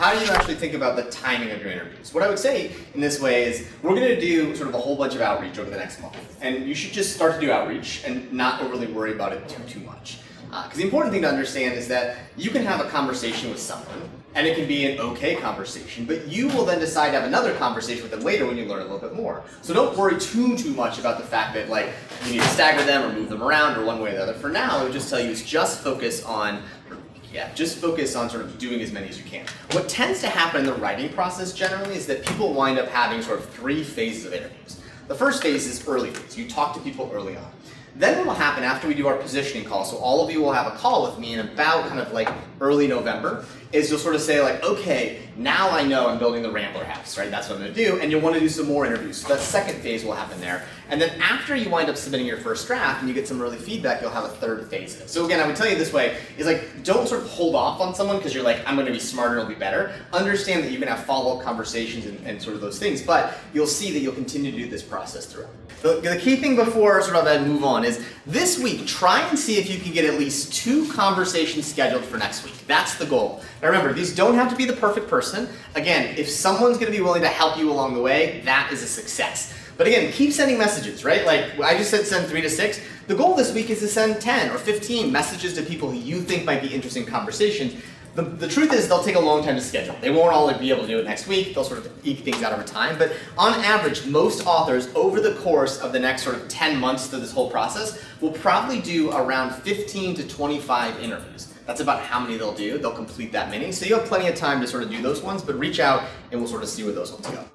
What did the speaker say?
how do you actually think about the timing of your interviews? What I would say in this way is we're going to do sort of a whole bunch of outreach over the next month. And you should just start to do outreach and not overly worry about it too much. Because the important thing to understand is that you can have a conversation with someone, and it can be an okay conversation, but you will then decide to have another conversation with them later when you learn a little bit more. So don't worry too much about the fact that like you need to stagger them or move them around or one way or the other. For now, I would just tell you is just focus on sort of doing as many as you can. What tends to happen in the writing process generally is that people wind up having sort of 3 phases of interviews. The first phase is early phase. You talk to people early on. Then what will happen after we do our positioning call, so all of you will have a call with me in about kind of like early November, is you'll sort of say like, okay, now I know I'm building the Rambler house, right? That's what I'm gonna do, and you'll wanna do some more interviews. So that second phase will happen there. And then after you wind up submitting your first draft and you get some early feedback, you'll have a third phase of it. So again, I would tell you this way, is like, don't sort of hold off on someone because you're like, I'm gonna be smarter, it'll be better. Understand that you can have follow-up conversations and sort of those things, but you'll see that you'll continue to do this process throughout. The key thing before sort of I move on is this week, try and see if you can get at least 2 conversations scheduled for next week. That's the goal. Now remember, these don't have to be the perfect person. Again, if someone's gonna be willing to help you along the way, that is a success. But again, keep sending messages, right? Like I just said send 3 to 6. The goal this week is to send 10 or 15 messages to people who you think might be interesting conversations. The truth is they'll take a long time to schedule. They won't all be able to do it next week. They'll sort of eke things out over time. But on average, most authors over the course of the next sort of 10 months through this whole process will probably do around 15 to 25 interviews. That's about how many they'll do. They'll complete that many. So you have plenty of time to sort of do those ones, but reach out and we'll sort of see where those ones go.